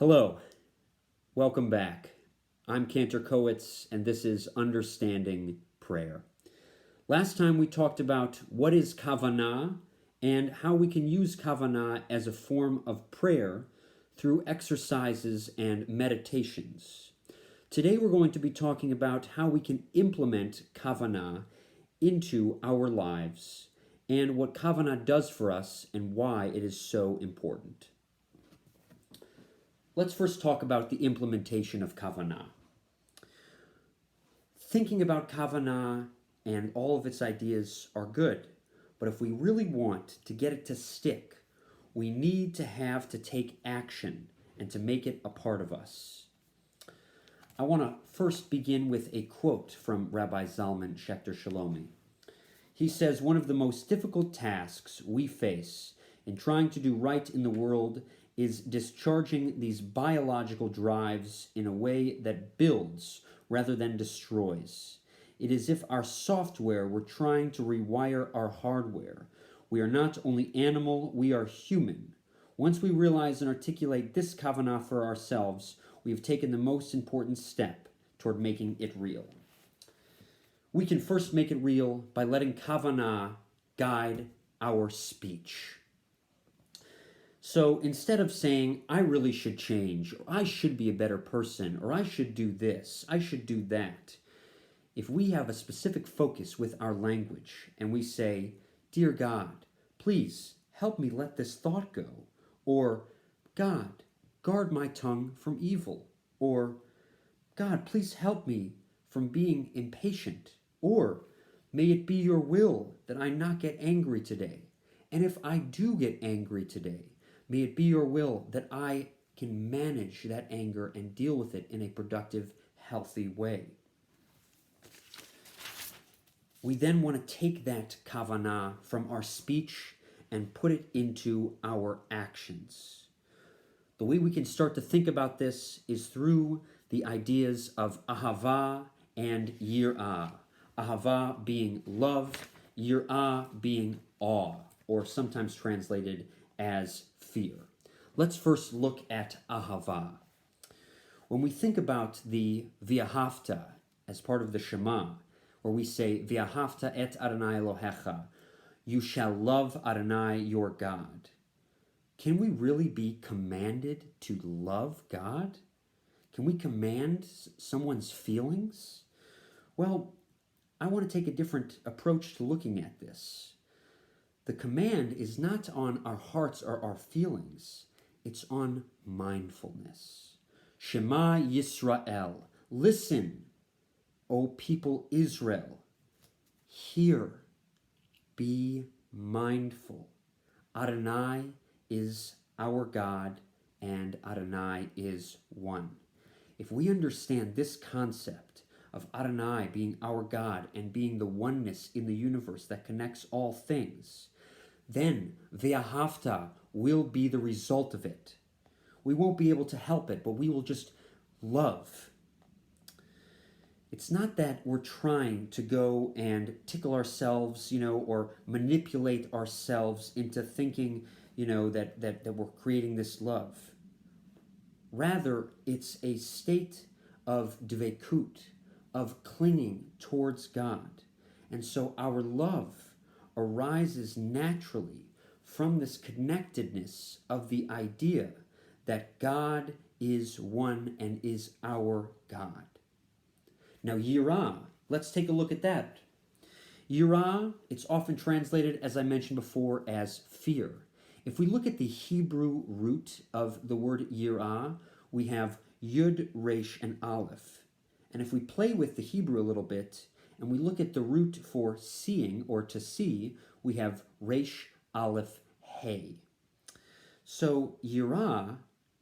Hello, welcome back. I'm Cantor Kowitz, and this is Understanding Prayer. Last time we talked about what is Kavanah and how we can use Kavanah as a form of prayer through exercises and meditations. Today we're going to be talking about how we can implement Kavanah into our lives and what Kavanah does for us and why it is so important. Let's first talk about the implementation of Kavanah. Thinking about Kavanah and all of its ideas are good, but if we really want to get it to stick, we need to take action and to make it a part of us. I want to first begin with a quote from Rabbi Zalman Schachter Shalomi. He says, "One of the most difficult tasks we face in trying to do right in the world is discharging these biological drives in a way that builds rather than destroys. It is as if our software were trying to rewire our hardware. We are not only animal, we are human. Once we realize and articulate this Kavanah for ourselves, we have taken the most important step toward making it real." We can first make it real by letting Kavanah guide our speech. So instead of saying, I really should change, or I should be a better person, or I should do this, I should do that, if we have a specific focus with our language and we say, Dear God, please help me let this thought go, or God, guard my tongue from evil, or God, please help me from being impatient, or may it be your will that I not get angry today, and if I do get angry today, may it be your will that I can manage that anger and deal with it in a productive, healthy way. We then want to take that Kavanah from our speech and put it into our actions. The way we can start to think about this is through the ideas of Ahava and Yir'ah. Ahava being love, Yir'ah being awe, or sometimes translated as fear. Let's first look at Ahava. When we think about the V'ahavta as part of the Shema, where we say, V'ahavta et Adonai Elohecha, you shall love Adonai your God. Can we really be commanded to love God? Can we command someone's feelings? Well, I want to take a different approach to looking at this. The command is not on our hearts or our feelings. It's on mindfulness. Shema Yisrael. Listen, O people Israel. Hear. Be mindful. Adonai is our God, and Adonai is one. If we understand this concept of Adonai being our God and being the oneness in the universe that connects all things, then V'ahavta will be the result of it. We won't be able to help it, but we will just love. It's not that we're trying to go and tickle ourselves, or manipulate ourselves into thinking, that we're creating this love. Rather, it's a state of dveikut, of clinging towards God. And so our love arises naturally from this connectedness of the idea that God is one and is our God. Now, Yirah, let's take a look at that. Yirah, it's often translated, as I mentioned before, as fear. If we look at the Hebrew root of the word Yirah, we have Yud, Resh, and Aleph. And if we play with the Hebrew a little bit, and we look at the root for seeing, or to see, we have Resh, Aleph, Hey. So Yirah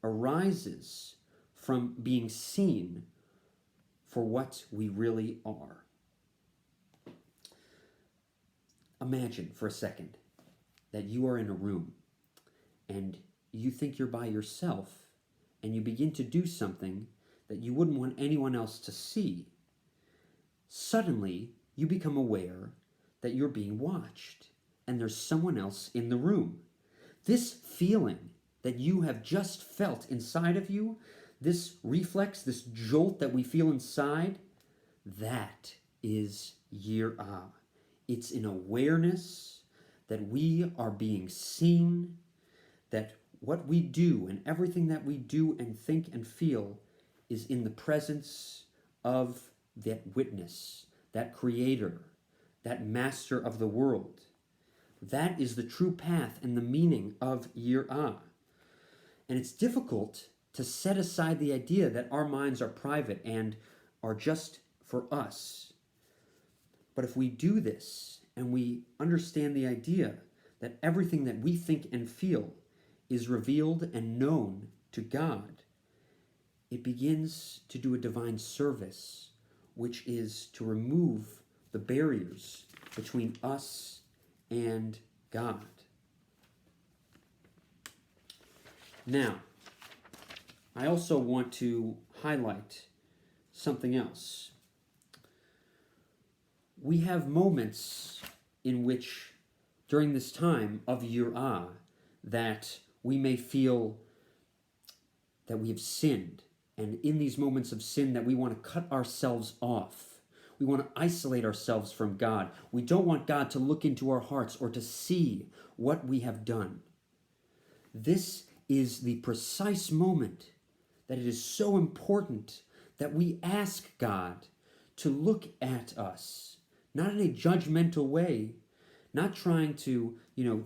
arises from being seen for what we really are. Imagine for a second that you are in a room and you think you're by yourself and you begin to do something that you wouldn't want anyone else to see. Suddenly, you become aware that you're being watched and there's someone else in the room. This feeling that you have just felt inside of you, this reflex, this jolt that we feel inside, that is yirah. It's an awareness that we are being seen, that what we do and everything that we do and think and feel is in the presence of that witness, that creator, that master of the world. That is the true path and the meaning of yirah. And it's difficult to set aside the idea that our minds are private and are just for us. But if we do this and we understand the idea that everything that we think and feel is revealed and known to God, it begins to do a divine service, which is to remove the barriers between us and God. Now, I also want to highlight something else. We have moments in which, during this time of yirah, that we may feel that we have sinned, and in these moments of sin that we want to cut ourselves off. We want to isolate ourselves from God. We don't want God to look into our hearts or to see what we have done. This is the precise moment that it is so important that we ask God to look at us, not in a judgmental way, not trying to,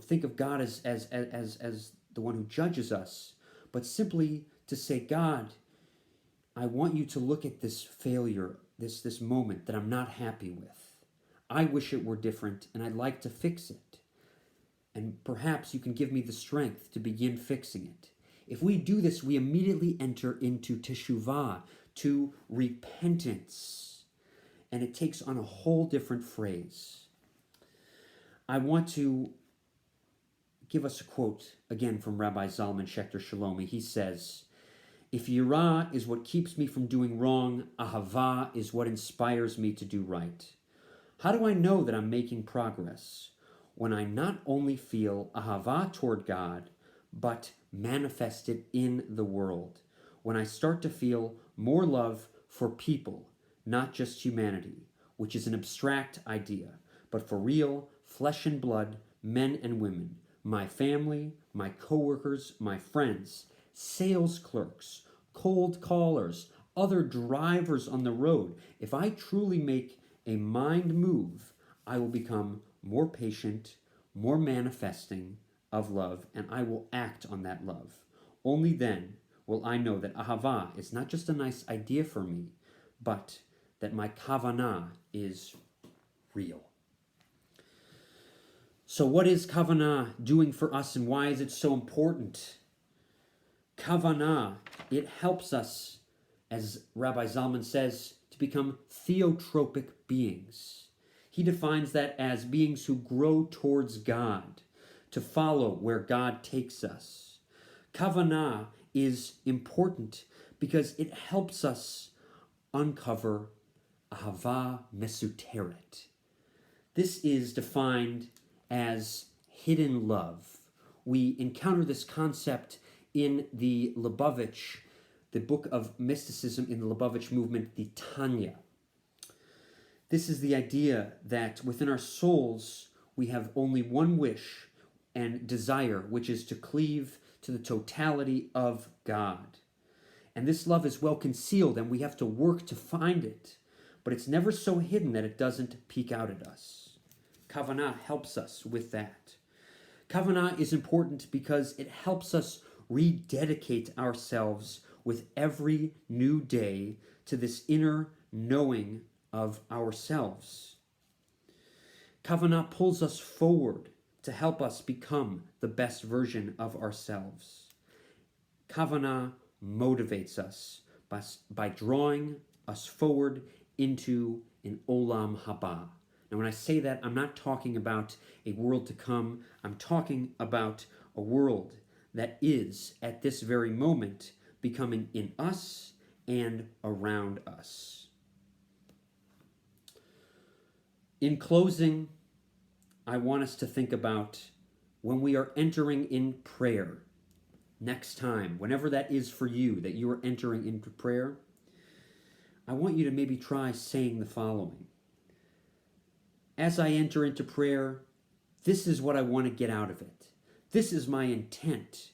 think of God as the one who judges us, but simply to say, God, I want you to look at this failure, this moment that I'm not happy with. I wish it were different, and I'd like to fix it. And perhaps you can give me the strength to begin fixing it. If we do this, we immediately enter into teshuvah, to repentance. And it takes on a whole different phrase. I want to give us a quote again from Rabbi Zalman Schachter Shalomi. He says, "If yirah is what keeps me from doing wrong, ahava is what inspires me to do right. How do I know that I'm making progress? When I not only feel ahava toward God, but manifest it in the world. When I start to feel more love for people, not just humanity, which is an abstract idea, but for real, flesh and blood, men and women, my family, my coworkers, my friends, sales clerks, cold callers, other drivers on the road. If I truly make a mind move, I will become more patient, more manifesting of love, and I will act on that love. Only then will I know that Ahava is not just a nice idea for me, but that my Kavanah is real." So what is Kavanah doing for us, and why is it so important? Kavanah, it helps us, as Rabbi Zalman says, to become theotropic beings. He defines that as beings who grow towards God, to follow where God takes us. Kavanah is important because it helps us uncover Ahava mesuteret. This is defined as hidden love. We encounter this concept in the Lubavitch, the book of mysticism in the Lubavitch movement, the Tanya. This is the idea that within our souls we have only one wish and desire, which is to cleave to the totality of God. And this love is well concealed, and we have to work to find it. But it's never so hidden that it doesn't peek out at us. Kavanah helps us with that. Kavanah is important because it helps us rededicate ourselves with every new day to this inner knowing of ourselves. Kavanah pulls us forward to help us become the best version of ourselves. Kavanah motivates us by drawing us forward into an olam haba. Now, when I say that, I'm not talking about a world to come. I'm talking about a world that is, at this very moment, becoming in us and around us. In closing, I want us to think about when we are entering in prayer, next time, whenever that is for you, that you are entering into prayer, I want you to maybe try saying the following. As I enter into prayer, this is what I want to get out of it. This is my intent.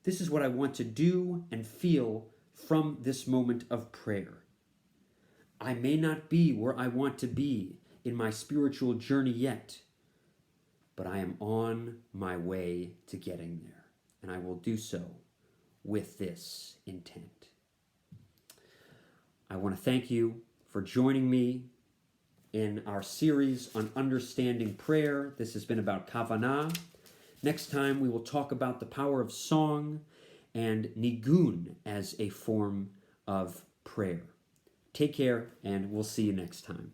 This is what I want to do and feel from this moment of prayer. I may not be where I want to be in my spiritual journey yet, but I am on my way to getting there, and I will do so with this intent. I want to thank you for joining me in our series on understanding prayer. This has been about Kavanah. Next time we will talk about the power of song and nigun as a form of prayer. Take care, and we'll see you next time.